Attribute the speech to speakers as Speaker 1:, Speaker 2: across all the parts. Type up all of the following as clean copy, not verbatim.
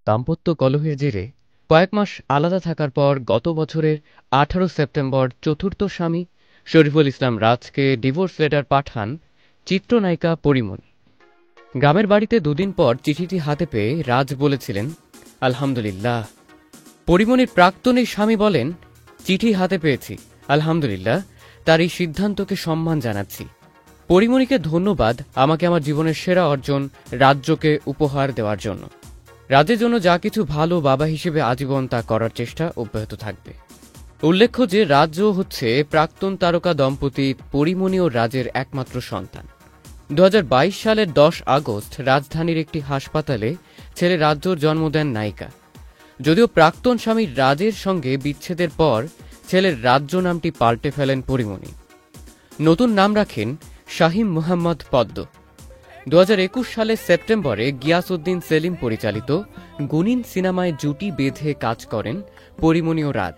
Speaker 1: দাম্পত্য কলহের জেরে কয়েক মাস আলাদা থাকার পর গত বছরের ১৮ সেপ্টেম্বর চতুর্থ স্বামী শরীফুল ইসলাম রাজকে ডিভোর্স লেটার পাঠান চিত্রনায়িকা পরীমনি। গ্রামের বাড়িতে দুদিন পর চিঠিটি হাতে পেয়ে রাজ বলেছিলেন, আলহামদুলিল্লাহ। পরীমনির প্রাক্তন এই স্বামী বলেন, চিঠি হাতে পেয়েছি, আলহামদুলিল্লাহ, তার এই সিদ্ধান্তকে সম্মান জানাচ্ছি। পরীমনিকে ধন্যবাদ আমাকে আমার জীবনের সেরা অর্জন রাজ্যকে উপহার দেওয়ার জন্য। রাজের জন্য যা কিছু ভালো বাবা হিসেবে আজীবন তা করার চেষ্টা অব্যাহত থাকবে। উল্লেখ্য যে রাজ্য হচ্ছে প্রাক্তন তারকা দম্পতি পরীমনি ও রাজের একমাত্র সন্তান। ২০২২ সালের ১০ আগস্ট রাজধানীর একটি হাসপাতালে ছেলে রাজ্যর জন্ম দেন নায়িকা। যদিও প্রাক্তন স্বামী রাজের সঙ্গে বিচ্ছেদের পর ছেলের রাজ্য নামটি পাল্টে ফেলেন পরীমনি। নতুন নাম রাখেন শাহিম মুহাম্মদ পদ্ম। ২০২১ সালের সেপ্টেম্বরে গিয়াসউদ্দিন সেলিম পরিচালিত গুনিন সিনেমায় জুটি বেঁধে কাজ করেন পরীমনি ও রাজ।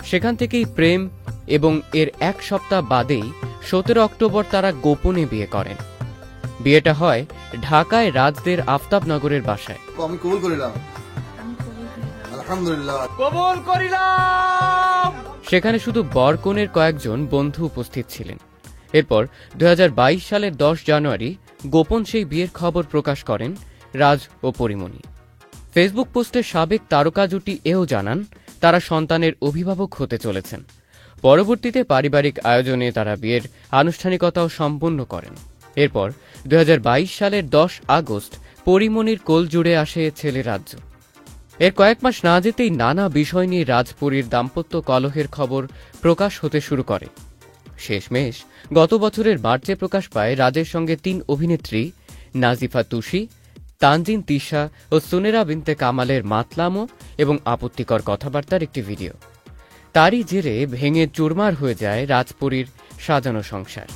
Speaker 1: সেখান থেকেই প্রেম এবং এর এক সপ্তাহ বাদেই ১৭ অক্টোবর তারা গোপনে বিয়ে করেন। বিয়েটা হয় ঢাকায় রাজদের আফতাবনগরের বাসায়।
Speaker 2: আমি কবুল করিলাম, আলহামদুলিল্লাহ,
Speaker 1: কবুল করিলাম। সেখানে শুধু বর কনের কয়েকজন বন্ধু উপস্থিত ছিলেন। এরপর ২০২২ সালের ১০ জানুয়ারি গোপন সেই বিয়ের খবর প্রকাশ করেন রাজ ও পরীমনি। ফেসবুক পোস্টে সাবেক তারকা জুটি এও জানান তারা সন্তানের অভিভাবক হতে চলেছেন। পরবর্তীতে পারিবারিক আয়োজনে তারা বিয়ের আনুষ্ঠানিকতাও সম্পন্ন করেন। এরপর ২০২২ সালের ১০ আগস্ট পরীমনির কোল জুড়ে আসে ছেলে রাজ্য। এর কয়েক মাস না যেতেই নানা বিষয় নিয়ে রাজপুরীর দাম্পত্য কলহের খবর প্রকাশ হতে শুরু করে। শেষমেশ গত বছরের মার্চে প্রকাশ পায় রাজের সঙ্গে ৩ অভিনেত্রী নাজিফা তুষি, তানজিন তিশা ও সুনেরা বিনতে কামালের মাতলামো এবং আপত্তিকর কথাবার্তার একটি ভিডিও। তারই জেরে ভেঙে চুরমার হয়ে যায় রাজপুরীর সাজানো সংসার।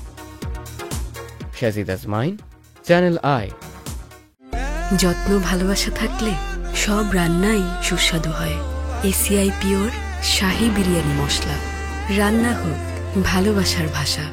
Speaker 1: শাজিদ আজমাইন, চ্যানেল আই।
Speaker 3: যত্ন ভালোবাসা থাকলে সব রান্নাই সুস্বাদু হয়। এসিআই পিওর শাহী বিরিয়ানি মশলা। রান্না হোক ভালোবাসার ভাষা।